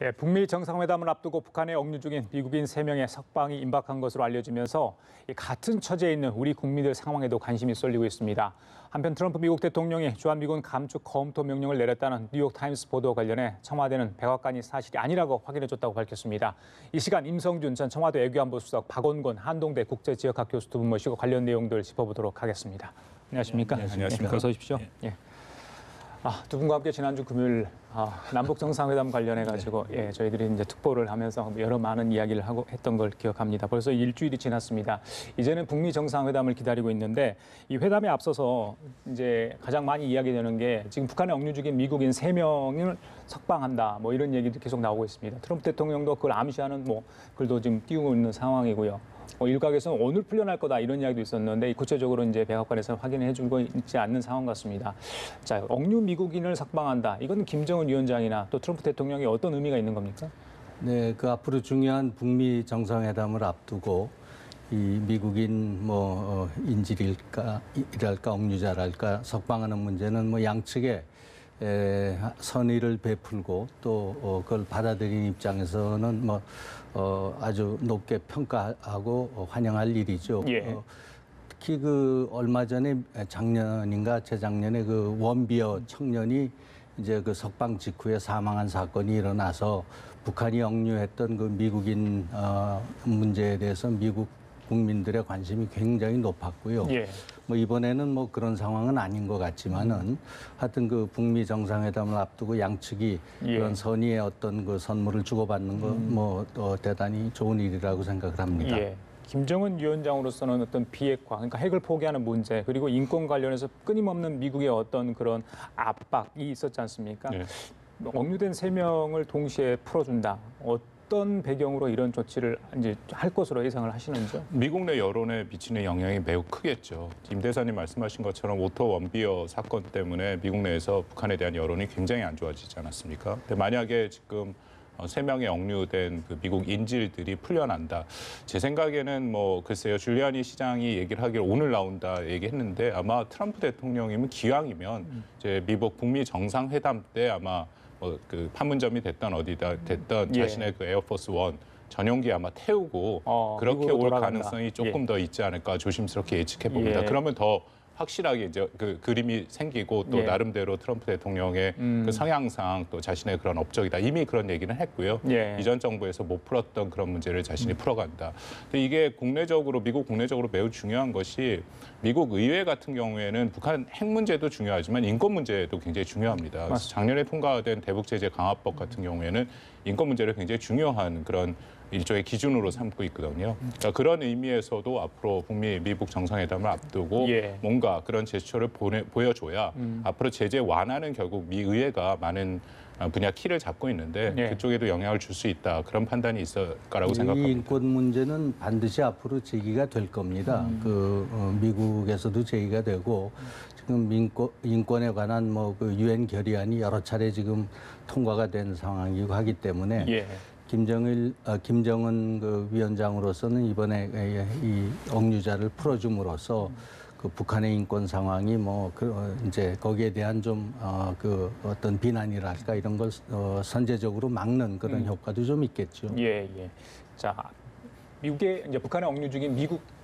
예, 북미 정상회담을 앞두고 북한에 억류 중인 미국인 3명의 석방이 임박한 것으로 알려지면서 같은 처지에 있는 우리 국민들 상황에도 관심이 쏠리고 있습니다. 한편 트럼프 미국 대통령이 주한미군 감축 검토 명령을 내렸다는 뉴욕타임스 보도 관련해 청와대는 백악관이 사실이 아니라고 확인해줬다고 밝혔습니다. 이 시간 임성준 전 청와대 외교안보수석, 박원곤 한동대 국제지역학 교수 두 분 모시고 관련 내용들 짚어보도록 하겠습니다. 안녕하십니까? 네, 안녕하십니까? 어서 오십시오. 예. 두 분과 함께 지난주 금요일 남북 정상회담 관련해가지고 저희들이 이제 특보를 하면서 여러 많은 이야기를 하고 했던 걸 기억합니다. 벌써 일주일이 지났습니다. 이제는 북미 정상회담을 기다리고 있는데 이 회담에 앞서서 이제 가장 많이 이야기되는 게 지금 북한에 억류 중인 미국인 3명을 석방한다 뭐 이런 얘기도 계속 나오고 있습니다. 트럼프 대통령도 그걸 암시하는 글도 지금 띄우고 있는 상황이고요. 일각에서는 오늘 풀려날 거다 이런 이야기도 있었는데 구체적으로 이제 백악관에서 확인해주고 있지 않는 상황 같습니다. 자, 억류 미국인을 석방한다. 이건 김정은 위원장이나 또 트럼프 대통령이 어떤 의미가 있는 겁니까? 네, 그 앞으로 중요한 북미 정상회담을 앞두고 이 미국인 인질일까 억류자랄까 석방하는 문제는 양측에 선의를 베풀고 또 그걸 받아들인 입장에서는 아주 높게 평가하고 환영할 일이죠. 예. 특히 얼마 전에 작년인가 재작년에 원비어 청년이 이제 석방 직후에 사망한 사건이 일어나서 북한이 억류했던 미국인 문제에 대해서 미국 국민들의 관심이 굉장히 높았고요. 예. 이번에는 그런 상황은 아닌 것 같지만은 하여튼 북미 정상회담을 앞두고 양측이 그런 선의의 어떤 선물을 주고받는 거 대단히 좋은 일이라고 생각을 합니다. 예. 김정은 위원장으로서는 어떤 비핵화, 그러니까 핵을 포기하는 문제, 그리고 인권 관련해서 끊임없는 미국의 어떤 그런 압박이 있었지 않습니까? 네. 억류된 3명을 동시에 풀어준다. 어떤 배경으로 이런 조치를 이제 할 것으로 예상을 하시는지요? 미국 내 여론에 미치는 영향이 매우 크겠죠. 임 대사님 말씀하신 것처럼 오토 원비어 사건 때문에 미국 내에서 북한에 대한 여론이 굉장히 안 좋아지지 않았습니까? 근데 만약에 지금 3명의 억류된 미국 인질들이 풀려난다. 제 생각에는 글쎄요, 줄리아니 시장이 얘기를 하기를 오늘 나온다 얘기했는데 아마 트럼프 대통령이면 기왕이면 이제 미국 북미 정상회담 때 아마 판문점이 됐던 어디다 됐던 자신의 에어포스 원 전용기 아마 태우고 그렇게 올 가능성이 조금 더 있지 않을까 조심스럽게 예측해 봅니다. 그러면 더 확실하게 이제 그림이 생기고 또 나름대로 트럼프 대통령의 성향상 또 자신의 그런 업적이다. 이미 그런 얘기는 했고요. 이전 정부에서 못 풀었던 그런 문제를 자신이 풀어간다. 근데 이게 미국 국내적으로 매우 중요한 것이 미국 의회 같은 경우에는 북한 핵 문제도 중요하지만 인권 문제도 굉장히 중요합니다. 그래서 작년에 통과된 대북제재 강화법 같은 경우에는 인권 문제를 굉장히 중요한 그런 일종의 기준으로 삼고 있거든요. 그러니까 그런 의미에서도 앞으로 북미 미국 정상회담을 앞두고 뭔가 그런 제스처를 보여줘야 앞으로 제재 완화는 결국 미 의회가 많은 분야 키를 잡고 있는데 그쪽에도 영향을 줄 수 있다. 그런 판단이 있을 거라고 생각합니다. 이 인권 문제는 반드시 앞으로 제기가 될 겁니다. 미국에서도 제기가 되고 지금 인권에 관한 유엔 결의안이 여러 차례 지금 통과가 된 상황이고 하기 때문에 김정은 위원장으로서는 이번에 이 억류자를 풀어줌으로써 북한의 인권 상황이 이제 거기에 대한 좀 어떤 비난이랄까 이런 걸 선제적으로 막는 그런 효과도 좀 있겠죠. 자, 미국의 이제 북한에 억류 중인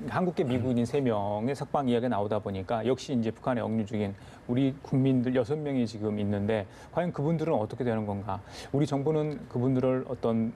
한국계 미국인 3명의 석방 이야기가 나오다 보니까 역시 이제 북한에 억류 중인 우리 국민들 6명이 지금 있는데 과연 그분들은 어떻게 되는 건가? 우리 정부는 그분들을 어떤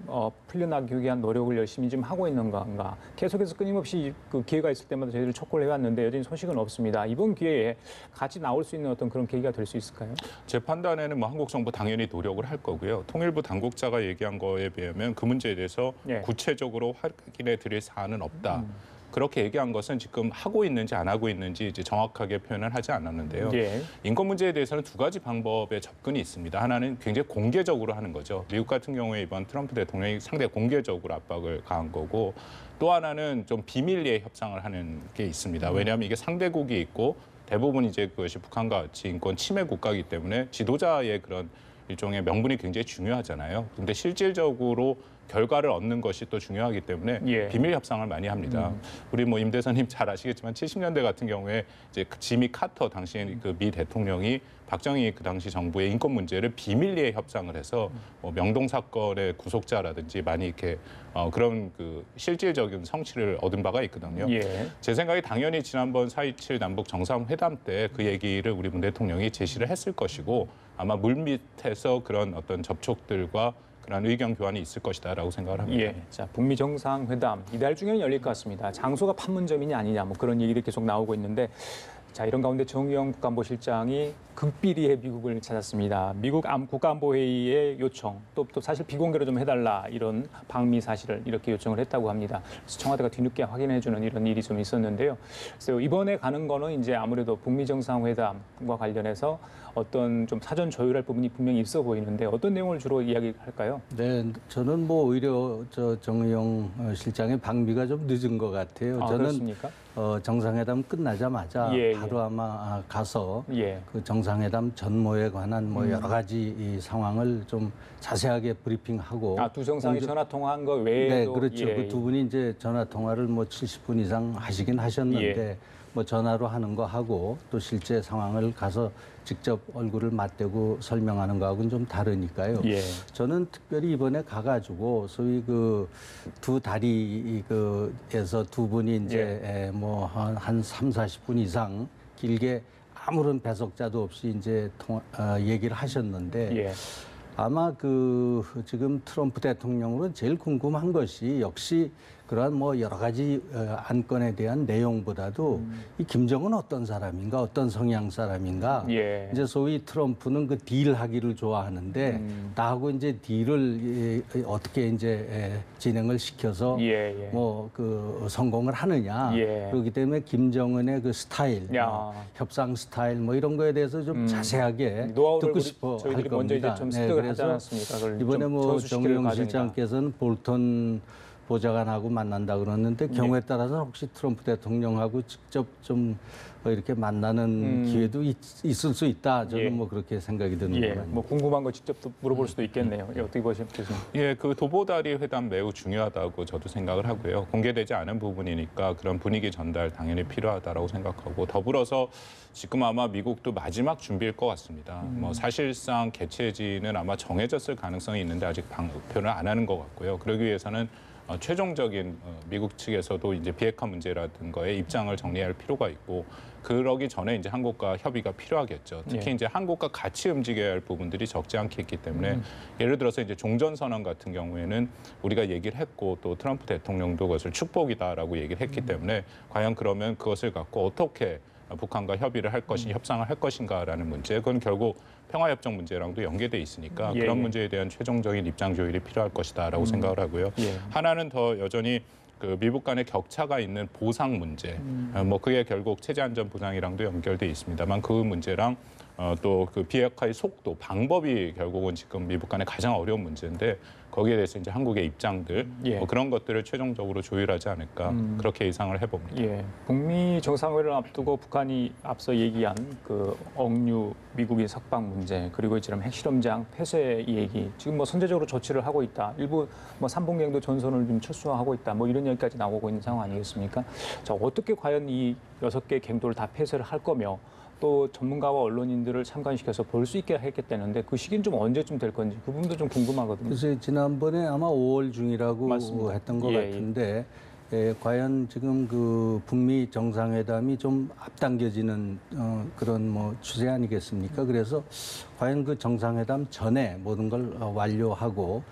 풀려나기 위한 노력을 열심히 좀 하고 있는 건가? 계속해서 끊임없이 기회가 있을 때마다 저희들 촉구를 해왔는데 여전히 소식은 없습니다. 이번 기회에 같이 나올 수 있는 어떤 그런 계기가 될 수 있을까요? 제 판단에는 한국 정부 당연히 노력을 할 거고요. 통일부 당국자가 얘기한 거에 비하면 그 문제에 대해서 구체적으로 확인해 드릴 사안은 없다. 그렇게 얘기한 것은 지금 하고 있는지 안 하고 있는지 이제 정확하게 표현을 하지 않았는데요. 인권 문제에 대해서는 2가지 방법의 접근이 있습니다. 하나는 굉장히 공개적으로 하는 거죠. 미국 같은 경우에 이번 트럼프 대통령이 상당히 공개적으로 압박을 가한 거고 또 하나는 좀 비밀리에 협상을 하는 게 있습니다. 왜냐하면 이게 상대국이 있고 대부분 이제 그것이 북한과 같이 인권 침해 국가이기 때문에 지도자의 그런 일종의 명분이 굉장히 중요하잖아요. 근데 실질적으로 결과를 얻는 것이 또 중요하기 때문에 예. 비밀 협상을 많이 합니다. 우리 뭐 임 대사님 잘 아시겠지만 70년대 같은 경우에 이제 지미 카터 당시에 그 미 대통령이 박정희 그 당시 정부의 인권 문제를 비밀리에 협상을 해서 뭐 명동 사건의 구속자라든지 많이 이렇게 그런 그 실질적인 성취를 얻은 바가 있거든요. 예. 제 생각에 당연히 지난번 4.27 남북 정상회담 때 그 얘기를 우리 문 대통령이 제시를 했을 것이고 아마 물밑에서 그런 어떤 접촉들과 그런 의견 교환이 있을 것이다라고 생각을 합니다. 예. 자, 북미 정상회담 이달 중에는 열릴 것 같습니다. 장소가 판문점이냐 아니냐 뭐 그런 얘기들이 계속 나오고 있는데 자, 이런 가운데 정의용 국가안보실장이 극비리의 미국을 찾았습니다. 미국 국가안보회의의 요청, 또 사실 비공개로 좀 해달라 이런 방미 사실을 이렇게 요청을 했다고 합니다. 그래서 청와대가 뒤늦게 확인해주는 이런 일이 좀 있었는데요. 그래서 이번에 가는 거는 이제 아무래도 북미 정상회담과 관련해서 어떤 좀 사전 조율할 부분이 분명히 있어 보이는데 어떤 내용을 주로 이야기할까요? 네, 저는 뭐 오히려 정의용 실장의 방미가 좀 늦은 것 같아요. 아, 저는 그렇습니까? 정상회담 끝나자마자 예, 바로 아마 가서 예. 그 정상회담 전모에 관한 뭐 여러 가지 이 상황을 좀 자세하게 브리핑하고 아, 두 정상이 전화 통화한 거 네, 외에도 그렇죠. 예, 그 두 분이 이제 전화 통화를 뭐 70분 이상 하시긴 하셨는데 예. 뭐 전화로 하는 거 하고 또 실제 상황을 가서 직접 얼굴을 맞대고 설명하는 거하고는 좀 다르니까요. 예. 저는 특별히 이번에 가가지고 소위 그 두 다리 그에서 두 분이 이제 뭐 한 3, 40분 이상 길게 아무런 배석자도 없이 이제 얘기를 하셨는데 예. 아마 그 지금 트럼프 대통령으로 제일 궁금한 것이 역시 그러한 뭐 여러 가지 안건에 대한 내용보다도 이 김정은 어떤 사람인가, 어떤 성향 사람인가. 예. 이제 소위 트럼프는 그 딜하기를 좋아하는데 나하고 이제 딜을 어떻게 이제 진행을 시켜서 예, 예. 뭐 그 성공을 하느냐. 예. 그렇기 때문에 김정은의 그 스타일, 야. 협상 스타일 뭐 이런 거에 대해서 좀 자세하게 노하우를 듣고 우리 싶어 할 저희들이 먼저 이제 겁니다. 좀 네, 습득을 하지 그래서 않았습니까? 그걸 이번에 좀 뭐 전수시키는 정의용 과정이다. 실장께서는 볼턴 보좌관하고 만난다 그러는데 경우에 따라서는 혹시 트럼프 대통령하고 직접 좀 이렇게 만나는 기회도 있을 수 있다. 저는 예. 뭐 그렇게 생각이 드는 예, 거예요. 뭐 궁금한 거 직접 또 물어볼 수도 있겠네요. 예, 어떻게 보십니까? 예, 그 도보다리 회담 매우 중요하다고 저도 생각을 하고요. 공개되지 않은 부분이니까 그런 분위기 전달 당연히 필요하다라고 생각하고 더불어서 지금 아마 미국도 마지막 준비일 것 같습니다. 뭐 사실상 개최지는 아마 정해졌을 가능성이 있는데 아직 발표를 안 하는 것 같고요. 그러기 위해서는 최종적인 미국 측에서도 이제 비핵화 문제라든가의 입장을 정리할 필요가 있고 그러기 전에 이제 한국과 협의가 필요하겠죠. 특히 예. 이제 한국과 같이 움직여야 할 부분들이 적지 않게 있기 때문에 예를 들어서 이제 종전선언 같은 경우에는 우리가 얘기를 했고 또 트럼프 대통령도 그것을 축복이다라고 얘기를 했기 때문에 과연 그러면 그것을 갖고 어떻게 북한과 협의를 할 것이 협상을 할 것인가라는 문제 그건 결국 평화협정 문제랑도 연계돼 있으니까 예, 그런 예. 문제에 대한 최종적인 입장 조율이 필요할 것이다라고 생각을 하고요. 예. 하나는 더 여전히 그 미국 간의 격차가 있는 보상 문제, 뭐 그게 결국 체제 안전 보장이랑도 연결돼 있습니다만 그 문제랑 또 그 비핵화의 속도, 방법이 결국은 지금 미국 간의 가장 어려운 문제인데 거기에 대해서 이제 한국의 입장들 예. 뭐 그런 것들을 최종적으로 조율하지 않을까 그렇게 예상을 해봅니다. 예, 북미 정상회담을 앞두고 북한이 앞서 얘기한 그 억류 미국의 석방 문제 그리고 이처럼 핵실험장 폐쇄 얘기 지금 뭐 선제적으로 조치를 하고 있다. 일부 뭐 삼봉갱도 전선을 좀 철수하고 있다. 뭐 이런 얘기까지 나오고 있는 상황 아니겠습니까? 자, 어떻게 과연 이 6개 갱도를 다 폐쇄를 할 거며 또 전문가와 언론인들을 참관시켜서 볼 수 있게 했겠다는데 그 시기는 좀 언제쯤 될 건지 그 부분도 좀 궁금하거든요. 그래서 지난번에 아마 5월 중이라고 맞습니다. 했던 것 예, 예. 같은데 과연 지금 그 북미 정상회담이 좀 앞당겨지는 그런 뭐 추세 아니겠습니까? 그래서 과연 그 정상회담 전에 모든 걸 완료하고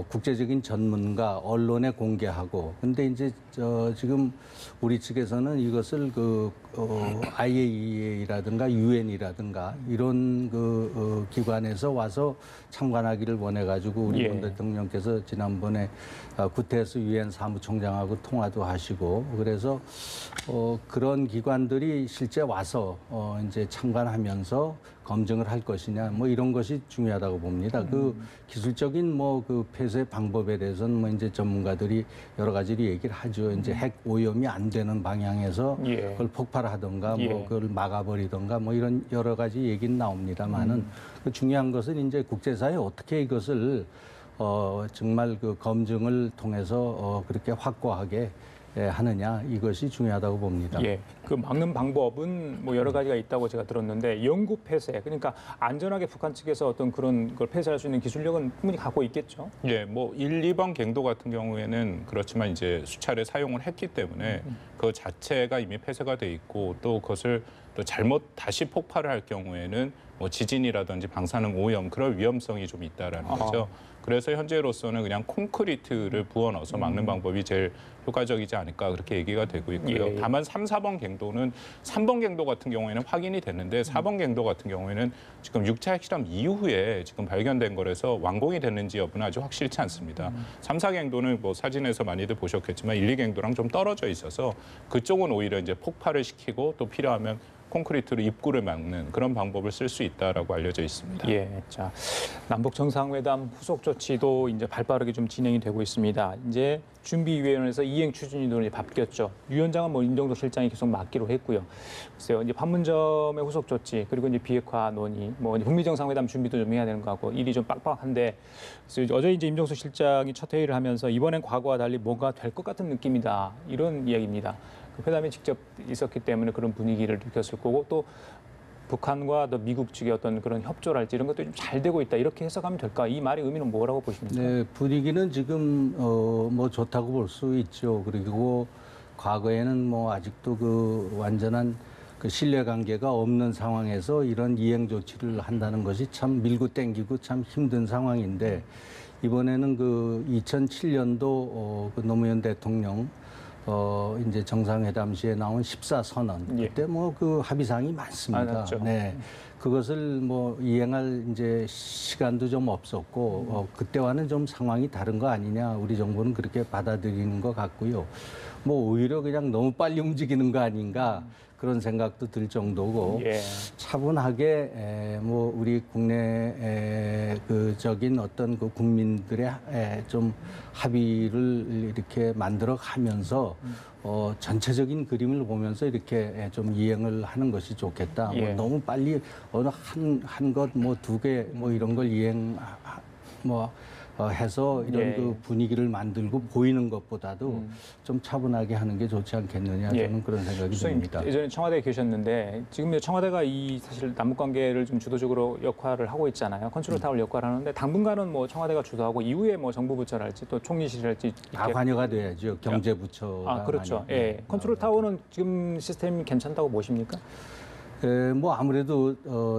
국제적인 전문가 언론에 공개하고 근데 이제 지금 우리 측에서는 이것을 IAEA라든가 UN이라든가 이런 기관에서 와서 참관하기를 원해 가지고 우리 예. 문 대통령께서 지난번에 구테스 UN 사무총장하고 통화도 하시고 그래서 그런 기관들이 실제 와서 이제 참관하면서 검증을 할 것이냐 뭐 이런 것이 중요하다고 봅니다. 그 기술적인 뭐 그 폐쇄 방법에 대해서는 뭐 이제 전문가들이 여러 가지로 얘기를 하죠. 이제 핵 오염이 안 되는 방향에서 예. 그걸 폭발하던가 예. 뭐 그걸 막아버리던가 뭐 이런 여러 가지 얘기는 나옵니다만은 그 중요한 것은 이제 국제사회 어떻게 이것을 정말 그 검증을 통해서 그렇게 확고하게 하느냐 이것이 중요하다고 봅니다. 예, 그 막는 방법은 뭐 여러 가지가 있다고 제가 들었는데 영구 폐쇄, 그러니까 안전하게 북한 측에서 어떤 그런 걸 폐쇄할 수 있는 기술력은 충분히 갖고 있겠죠. 예, 뭐 1, 2번 갱도 같은 경우에는 그렇지만 이제 수차례 사용을 했기 때문에 그 자체가 이미 폐쇄가 돼 있고 또 그것을 또 잘못 다시 폭발을 할 경우에는 뭐 지진이라든지 방사능 오염 그럴 위험성이 좀 있다라는 거죠. 그래서 현재로서는 그냥 콘크리트를 부어 넣어서 막는 방법이 제일 효과적이지 않을까 그렇게 얘기가 되고 있고요. 예. 다만 3, 4번 갱도는 3번 갱도 같은 경우에는 확인이 됐는데 4번 갱도 같은 경우에는 지금 6차 핵실험 이후에 지금 발견된 거라서 완공이 됐는지 여부는 아주 확실치 않습니다. 3, 4갱도는 뭐 사진에서 많이들 보셨겠지만 1, 2갱도랑 좀 떨어져 있어서 그쪽은 오히려 이제 폭발을 시키고 또 필요하면 콘크리트로 입구를 막는 그런 방법을 쓸 수 있다라고 알려져 있습니다. 예, 자 남북 정상회담 후속 조치도 이제 발빠르게 좀 진행이 되고 있습니다. 이제 준비위원회에서 이행 추진위로 이제 바뀌었죠. 위원장은 뭐 임종석 실장이 계속 맡기로 했고요. 글쎄요, 이제 판문점의 후속 조치 그리고 이제 비핵화 논의, 뭐 이제 북미 정상회담 준비도 좀 해야 되는 거 같고 일이 좀 빡빡한데 그래서 어제 이제 임종석 실장이 첫 회의를 하면서 이번엔 과거와 달리 뭔가 될 것 같은 느낌이다 이런 이야기입니다. 그 회담이 직접 있었기 때문에 그런 분위기를 느꼈을 거고 또 북한과 또 미국 측의 어떤 그런 협조랄지 이런 것들이 좀 잘 되고 있다 이렇게 해석하면 될까? 이 말의 의미는 뭐라고 보십니까? 네, 분위기는 지금 뭐 좋다고 볼 수 있죠. 그리고 과거에는 뭐 아직도 그 완전한 그 신뢰 관계가 없는 상황에서 이런 이행 조치를 한다는 것이 참 밀고 땡기고 참 힘든 상황인데 이번에는 그 2007년도 그 노무현 대통령 이제 정상회담 시에 나온 14선언 예. 그때 뭐 그 합의사항이 많습니다. 많았죠. 네. 그것을 뭐 이행할 이제 시간도 좀 없었고 그때와는 좀 상황이 다른 거 아니냐 우리 정부는 그렇게 받아들이는 것 같고요. 뭐 오히려 그냥 너무 빨리 움직이는 거 아닌가 그런 생각도 들 정도고 예. 차분하게 뭐 우리 국내 그적인 어떤 그 국민들의 좀 합의를 이렇게 만들어 가면서 전체적인 그림을 보면서 이렇게 좀 이행을 하는 것이 좋겠다. 예. 뭐 너무 빨리 어느 한 것 뭐 두 개 뭐 이런 걸 이행 뭐 해서 이런 예. 그 분위기를 만들고 보이는 것보다도 좀 차분하게 하는 게 좋지 않겠느냐 예. 저는 그런 생각이 수석님 듭니다. 예전에 청와대에 계셨는데 지금 청와대가 이 사실 남북 관계를 좀 주도적으로 역할을 하고 있잖아요. 컨트롤 타워 역할을 하는데 당분간은 뭐 청와대가 주도하고 이후에 뭐 정부 부처랄지 또 총리실이랄지 다 관여가 돼야죠. 경제부처가. 그렇죠. 관여. 예. 컨트롤 타워는 지금 시스템이 괜찮다고 보십니까? 뭐 아무래도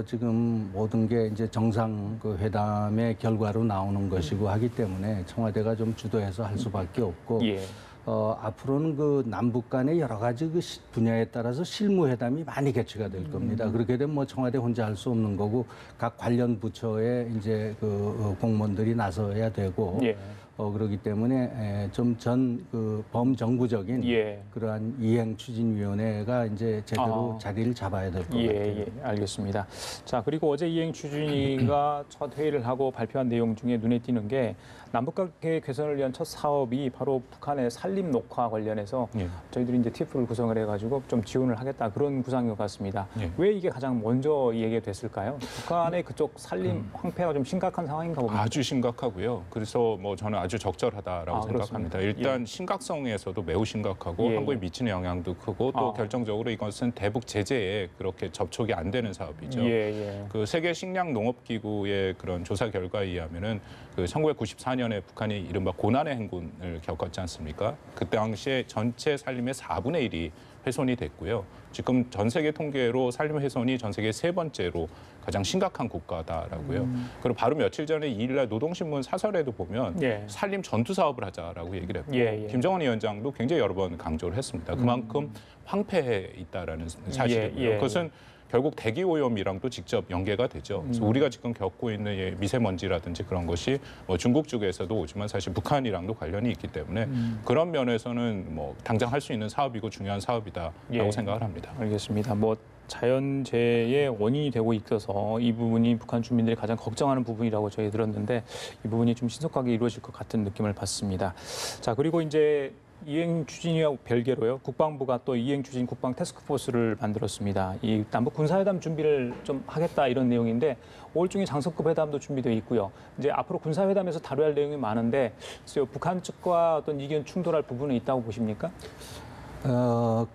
지금 모든 게 이제 정상 그 회담의 결과로 나오는 것이고 하기 때문에 청와대가 좀 주도해서 할 수밖에 없고 예. 앞으로는 그 남북 간의 여러 가지 그 분야에 따라서 실무 회담이 많이 개최가 될 겁니다. 그렇게 되면 뭐 청와대 혼자 할 수 없는 거고 각 관련 부처에 이제 그 공무원들이 나서야 되고 예. 그렇기 때문에 좀 전 그 범정부적인 예. 그러한 이행 추진위원회가 이제 제대로 자리를 잡아야 될 것 같아요. 예, 알겠습니다. 자, 그리고 어제 이행 추진위가 첫 회의를 하고 발표한 내용 중에 눈에 띄는 게 남북관계 개선을 위한 첫 사업이 바로 북한의 산림 녹화 관련해서 예. 저희들이 이제 TF를 구성을 해가지고 좀 지원을 하겠다 그런 구상인 것 같습니다. 예. 왜 이게 가장 먼저 이 얘기가 됐을까요? 북한의 그쪽 산림 황폐가 좀 심각한 상황인가 봅니다. 아주 심각하고요. 그래서 뭐 저는 아주 적절하다라고 생각합니다. 그렇습니다. 일단 심각성에서도 매우 심각하고 예. 한국에 미치는 영향도 크고 또 결정적으로 이것은 대북 제재에 그렇게 접촉이 안 되는 사업이죠. 예. 그 세계 식량 농업 기구의 그런 조사 결과에 의하면은 그 1994년에 북한이 이른바 고난의 행군을 겪었지 않습니까? 그 당시에 전체 산림의 4분의 1이 훼손이 됐고요. 지금 전 세계 통계로 산림 훼손이 전 세계 세 번째로 가장 심각한 국가다라고요. 그리고 바로 며칠 전에 2일날 노동신문 사설에도 보면 예. 산림 전투 사업을 하자라고 얘기를 했고 예. 김정은 위원장도 굉장히 여러 번 강조를 했습니다. 그만큼 황폐해 있다라는 사실이고요. 예. 그것은 결국 대기 오염이랑도 직접 연계가 되죠. 그래서 우리가 지금 겪고 있는 미세먼지라든지 그런 것이 뭐 중국 쪽에서도 오지만 사실 북한이랑도 관련이 있기 때문에 그런 면에서는 뭐 당장 할 수 있는 사업이고 중요한 사업이다라고 예. 생각을 합니다. 알겠습니다. 뭐 자연재해의 원인이 되고 있어서 이 부분이 북한 주민들이 가장 걱정하는 부분이라고 저희 들었는데 이 부분이 좀 신속하게 이루어질 것 같은 느낌을 받습니다. 자, 그리고 이제 이행 추진위와 별개로요. 국방부가 또 이행 추진 국방 태스크포스를 만들었습니다. 이 남북 군사회담 준비를 좀 하겠다 이런 내용인데 5월 중에 장성급 회담도 준비되어 있고요. 이제 앞으로 군사회담에서 다뤄야 할 내용이 많은데 글쎄요, 북한 측과 어떤 이견 충돌할 부분은 있다고 보십니까?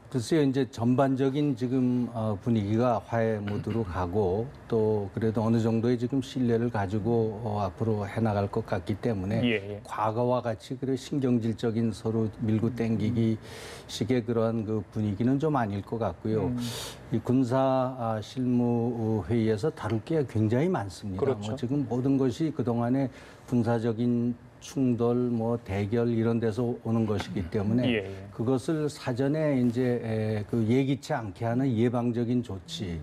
글쎄요, 이제 전반적인 지금 분위기가 화해 모드로 가고 또 그래도 어느 정도의 지금 신뢰를 가지고 앞으로 해나갈 것 같기 때문에 예. 과거와 같이 그래 신경질적인 서로 밀고 땡기기 식의 그러한 그 분위기는 좀 아닐 것 같고요. 이 군사 실무 회의에서 다룰 게 굉장히 많습니다. 그렇죠. 뭐 지금 모든 것이 그동안의 군사적인 충돌, 뭐 대결 이런 데서 오는 것이기 때문에 예. 그것을 사전에 이제 그 예기치 않게 하는 예방적인 조치,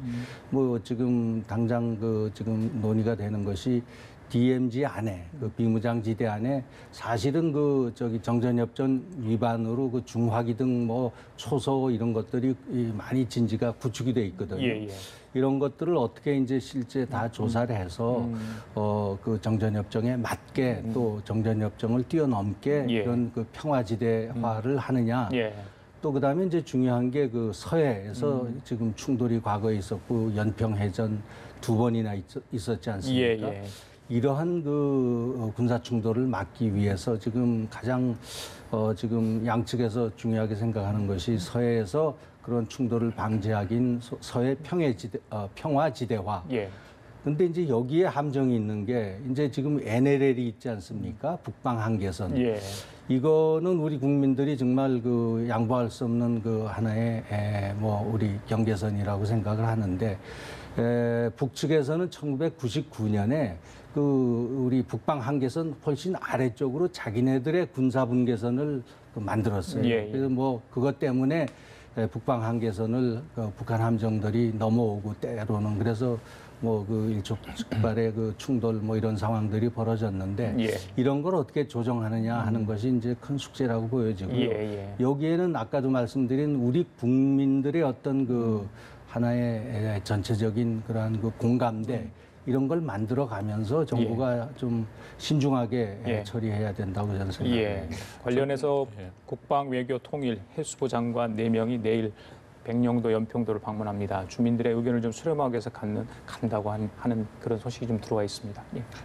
뭐 지금 당장 그 지금 논의가 되는 것이 DMZ 안에 그 비무장지대 안에 사실은 그 저기 정전협정 위반으로 그 중화기 등 뭐 초소 이런 것들이 많이 진지가 구축이 돼 있거든요. 예. 이런 것들을 어떻게 이제 실제 다 조사를 해서 그 정전협정에 맞게 또 정전협정을 뛰어넘게 예. 이런 그 평화지대화를 하느냐. 예. 또 그다음에 이제 중요한 게 그 서해에서 지금 충돌이 과거에 있었고 연평해전 2번이나 있었지 않습니까? 예. 이러한 그 군사 충돌을 막기 위해서 지금 가장 지금 양측에서 중요하게 생각하는 것이 서해에서 그런 충돌을 방지하긴 서해 평화지대화. 예. 근데 이제 여기에 함정이 있는 게 이제 지금 NLL이 있지 않습니까? 북방 한계선. 예. 이거는 우리 국민들이 정말 그 양보할 수 없는 그 하나의 뭐 우리 경계선이라고 생각을 하는데 북측에서는 1999년에 그 우리 북방 한계선 훨씬 아래쪽으로 자기네들의 군사 분계선을 만들었어요. 예. 그래서 뭐 그것 때문에 북방 한계선을 북한 함정들이 넘어오고 때로는 그래서 뭐 그 일촉즉발의 그 충돌 뭐 이런 상황들이 벌어졌는데 예. 이런 걸 어떻게 조정하느냐 하는 것이 이제 큰 숙제라고 보여지고요. 예. 여기에는 아까도 말씀드린 우리 국민들의 어떤 그 하나의 전체적인 그러한 그 공감대 이런 걸 만들어 가면서 정부가 좀 신중하게 예. 처리해야 된다고 저는 생각합니다. 예. 관련해서 국방, 외교, 통일, 해수부 장관 4명이 내일 백령도, 연평도를 방문합니다. 주민들의 의견을 좀 수렴하기 위해서 간다고 하는 그런 소식이 좀 들어와 있습니다.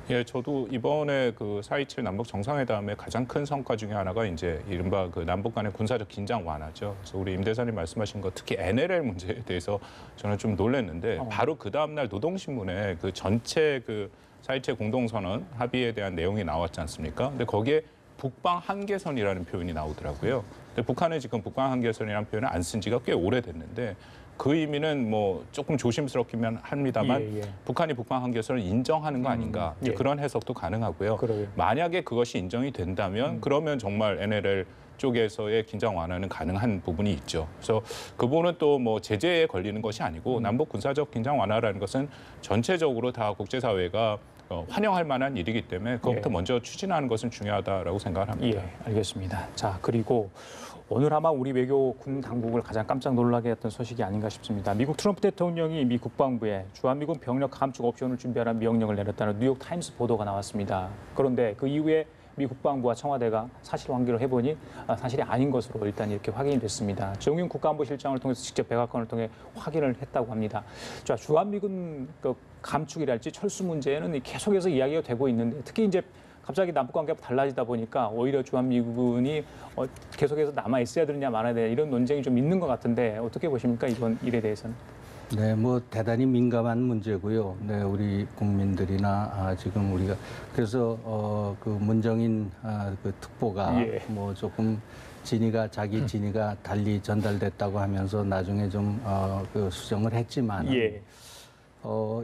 예, 저도 이번에 그 4.27 남북 정상회담의 가장 큰 성과 중에 하나가 이제 이른바 그 남북 간의 군사적 긴장 완화죠. 그래서 우리 임 대사님 말씀하신 것 특히 NLL 문제에 대해서 저는 좀 놀랐는데 바로 그 다음 날 노동신문에 그 전체 그 4.27 공동선언 합의에 대한 내용이 나왔지 않습니까? 근데 거기에 북방 한계선이라는 표현이 나오더라고요. 근데 북한은 지금 북방 한계선이라는 표현을 안 쓴 지가 꽤 오래됐는데 그 의미는 뭐 조금 조심스럽기만 합니다만 북한이 북방 한계선을 인정하는 거 아닌가 이제 그런 해석도 가능하고요. 그러게요. 만약에 그것이 인정이 된다면 그러면 정말 NLL 쪽에서의 긴장 완화는 가능한 부분이 있죠. 그래서 그 부분은 또 뭐 제재에 걸리는 것이 아니고 남북 군사적 긴장 완화라는 것은 전체적으로 다 국제사회가 환영할 만한 일이기 때문에 그것부터 먼저 추진하는 것은 중요하다라고 생각을 합니다. 예, 알겠습니다. 자, 그리고 오늘 아마 우리 외교군 당국을 가장 깜짝 놀라게 했던 소식이 아닌가 싶습니다. 미국 트럼프 대통령이 미 국방부에 주한미군 병력 감축 옵션을 준비하라는 명령을 내렸다는 뉴욕 타임스 보도가 나왔습니다. 그런데 그 이후에 미 국방부와 청와대가 사실 확인을 해보니 사실이 아닌 것으로 일단 이렇게 확인이 됐습니다. 정윤 국가안보실장을 통해서 직접 백악관을 통해 확인을 했다고 합니다. 자, 주한미군 그 감축이랄지 철수 문제는 계속해서 이야기가 되고 있는데 특히 이제 갑자기 남북 관계가 달라지다 보니까 오히려 주한미군이 계속해서 남아 있어야 되느냐 말아야 되느냐 이런 논쟁이 좀 있는 것 같은데 어떻게 보십니까 이번 일에 대해서는? 네, 뭐 대단히 민감한 문제고요. 네, 우리 국민들이나 지금 우리가 그래서 그 문정인 그 특보가 뭐 조금 자기 진위가 달리 전달됐다고 하면서 나중에 좀 그 수정을 했지만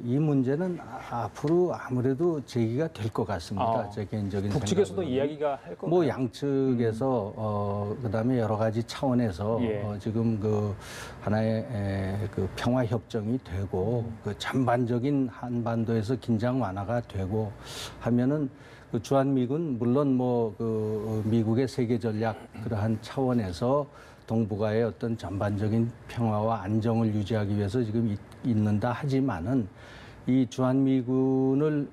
이 문제는 앞으로 아무래도 제기가 될 것 같습니다. 제 개인적인 북측에서도 생각으로는. 이야기가 할 건가요? 뭐 양측에서 그다음에 여러 가지 차원에서 지금 그 하나의 그 평화 협정이 되고 그 전반적인 한반도에서 긴장 완화가 되고 하면은 그 주한미군 물론 뭐 그 미국의 세계 전략 그러한 차원에서 동북아의 어떤 전반적인 평화와 안정을 유지하기 위해서 지금 있는다 하지만은 이 주한미군을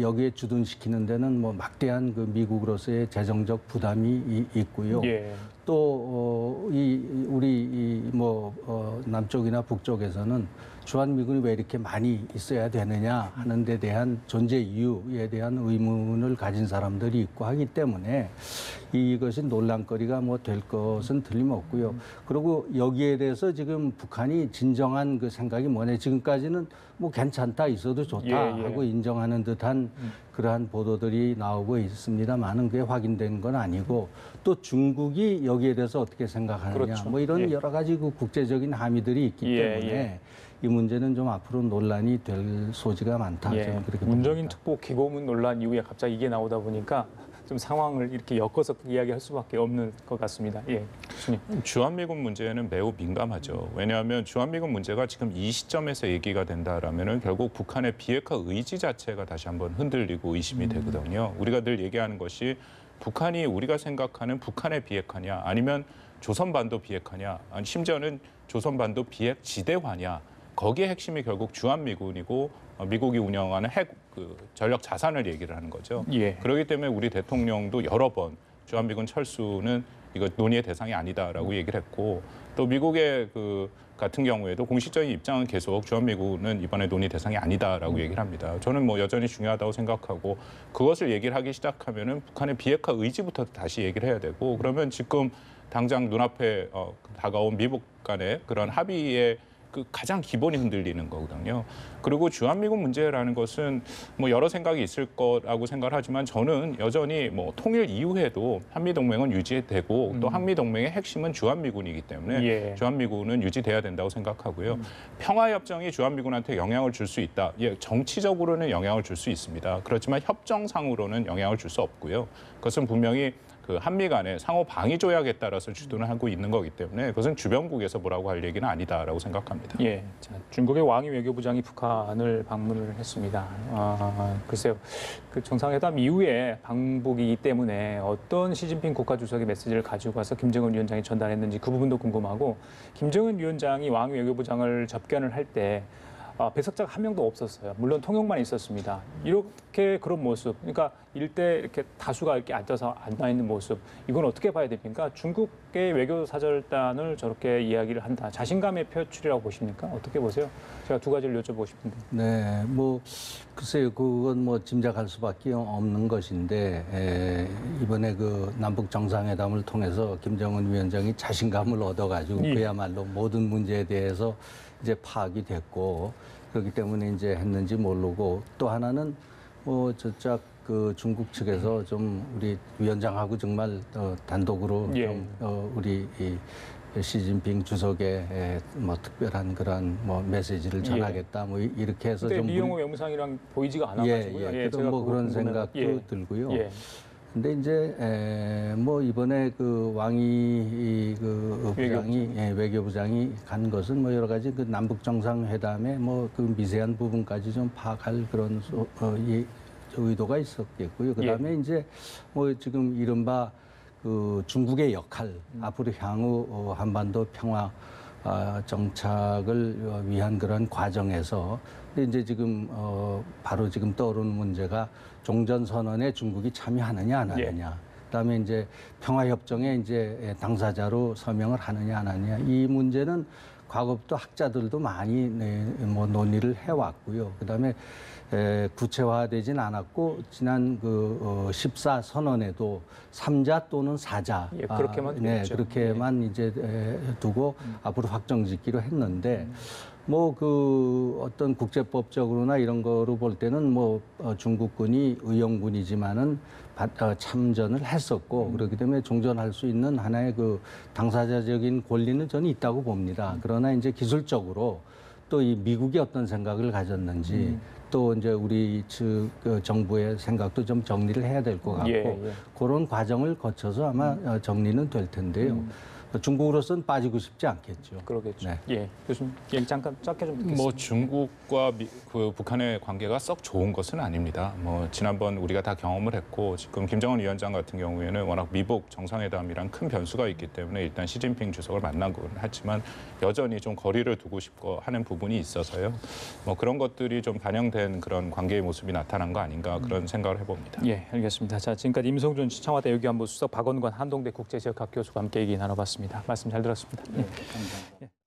여기에 주둔시키는 데는 뭐 막대한 그 미국으로서의 재정적 부담이 있고요. 예. 또 우리 남쪽이나 북쪽에서는 주한미군이 왜 이렇게 많이 있어야 되느냐 하는 데 대한 존재 이유에 대한 의문을 가진 사람들이 있고 하기 때문에 이것이 논란거리가 뭐 될 것은 틀림없고요. 그리고 여기에 대해서 지금 북한이 진정한 그 생각이 뭐냐, 지금까지는 뭐 괜찮다, 있어도 좋다 예. 하고 인정하는 듯한 그러한 보도들이 나오고 있습니다만은 그게 확인된 건 아니고, 또 중국이 여기에 대해서 어떻게 생각하느냐, 그렇죠. 뭐 이런 예. 여러 가지 그 국제적인 함의들이 있기 때문에 이 문제는 좀 앞으로 논란이 될 소지가 많다. 저는 그렇게 문정인 봅니다. 특보 기고문 논란 이후에 갑자기 이게 나오다 보니까 좀 상황을 이렇게 엮어서 이야기할 수밖에 없는 것 같습니다. 예, 교수님. 주한미군 문제는 매우 민감하죠. 왜냐하면 주한미군 문제가 지금 이 시점에서 얘기가 된다라면은 결국 북한의 비핵화 의지 자체가 다시 한번 흔들리고 의심이 되거든요. 우리가 늘 얘기하는 것이 북한이 우리가 생각하는 북한의 비핵화냐, 아니면 조선반도 비핵화냐, 아니 심지어는 조선반도 비핵 지대화냐, 거기에 핵심이 결국 주한미군이고 미국이 운영하는 전력 자산을 얘기를 하는 거죠. 예. 그렇기 때문에 우리 대통령도 여러 번 주한미군 철수는 이거 논의의 대상이 아니다라고 얘기를 했고, 또 미국의 같은 경우에도 공식적인 입장은 계속 주한미군은 이번에 논의 대상이 아니다라고 얘기를 합니다. 저는 뭐 여전히 중요하다고 생각하고, 그것을 얘기를 하기 시작하면은 북한의 비핵화 의지부터 다시 얘기를 해야 되고, 그러면 지금 당장 눈앞에 다가온 미국 간의 그런 합의의 그 가장 기본이 흔들리는 거거든요. 그리고 주한미군 문제라는 것은 뭐 여러 생각이 있을 거라고 생각을 하지만, 저는 여전히 뭐 통일 이후에도 한미동맹은 유지되고 또 한미동맹의 핵심은 주한미군이기 때문에 예. 주한미군은 유지돼야 된다고 생각하고요. 평화협정이 주한미군한테 영향을 줄 수 있다. 예, 정치적으로는 영향을 줄 수 있습니다. 그렇지만 협정상으로는 영향을 줄 수 없고요. 그것은 분명히 그 한미 간의 상호 방위 조약에 따라서 주둔을 하고 있는 거기 때문에 그것은 주변국에서 뭐라고 할 얘기는 아니다라고 생각합니다. 예, 자, 중국의 왕이 외교부장이 북한을 방문을 했습니다. 글쎄요, 그 정상회담 이후에 방북이기 때문에 어떤 시진핑 국가주석의 메시지를 가지고 가서 김정은 위원장이 전달했는지 그 부분도 궁금하고, 김정은 위원장이 왕 외교부장을 접견을 할 때 배석자가 한 명도 없었어요. 물론 통역만 있었습니다. 이렇게 그런 모습, 그러니까 일대 이렇게 다수가 이렇게 앉아 있는 모습, 이건 어떻게 봐야 됩니까? 중국의 외교 사절단을 저렇게 이야기를 한다, 자신감의 표출이라고 보십니까? 어떻게 보세요? 제가 두 가지를 여쭤보고 싶은데. 네, 뭐 글쎄요, 그건 뭐 짐작할 수밖에 없는 것인데, 이번에 그 남북 정상회담을 통해서 김정은 위원장이 자신감을 얻어가지고 예. 그야말로 모든 문제에 대해서 이제 파악이 됐고, 그렇기 때문에 이제 했는지 모르고, 또 하나는 뭐 저쪽 그 중국 측에서 좀 우리 위원장하고 정말 단독으로 예. 좀 우리 이 시진핑 주석의 뭐 특별한 그런 뭐 메시지를 전하겠다, 뭐 이렇게 해서 근데 좀 미용호 외무상이랑 보이지가 않아가지고요. 그런 뭐 그런 궁금해요. 생각도 들고요. 예. 근데 이제 뭐 이번에 그 왕이 그 부장이 외교부장이 간 것은 뭐 여러 가지 그 남북 정상회담에 뭐 그 미세한 부분까지 좀 파악할 그런 의도가 있었겠고요. 그다음에 이제 뭐 지금 이른바 그 중국의 역할, 앞으로 향후 한반도 평화 정착을 위한 그런 과정에서, 근데 이제 지금 바로 지금 떠오르는 문제가 종전선언에 중국이 참여하느냐 안 하느냐, 그다음에 이제 평화협정에 이제 당사자로 서명을 하느냐 안 하느냐, 이 문제는 과거부터 학자들도 많이 뭐 논의를 해왔고요. 그다음에 구체화되진 않았고, 지난 그 14선언에도 3자 또는 4자 그렇게만 됐죠. 그렇게만 이제 두고 앞으로 확정짓기로 했는데, 뭐 그 어떤 국제법적으로나 이런 거로 볼 때는 뭐 중국군이 의용군이지만은 참전을 했었고, 그렇기 때문에 종전할 수 있는 하나의 그 당사자적인 권리는 저는 있다고 봅니다. 그러나 이제 기술적으로 또 이 미국이 어떤 생각을 가졌는지, 또 이제 우리 측 정부의 생각도 좀 정리를 해야 될 것 같고, 그런 과정을 거쳐서 아마 정리는 될 텐데요. 중국으로서는 빠지고 싶지 않겠죠. 그러겠죠. 네. 예, 교수님 얘기 잠깐 짧게 좀 듣겠습니다. 뭐 중국과 그 북한의 관계가 썩 좋은 것은 아닙니다. 뭐 지난번 우리가 다 경험을 했고 지금 김정은 위원장 같은 경우에는 워낙 미북 정상회담이란 큰 변수가 있기 때문에 일단 시진핑 주석을 만나곤 했지만 여전히 좀 거리를 두고 싶고 하는 부분이 있어서요. 뭐 그런 것들이 좀 반영된 그런 관계의 모습이 나타난 거 아닌가 그런 생각을 해봅니다. 예, 알겠습니다. 자, 지금까지 임성준 청와대 외교안보 수석, 박원관 한동대 국제지역학 교수와 함께 얘기 나눠봤습니다. 말씀 잘 들었습니다. 예. 감사합니다. 예.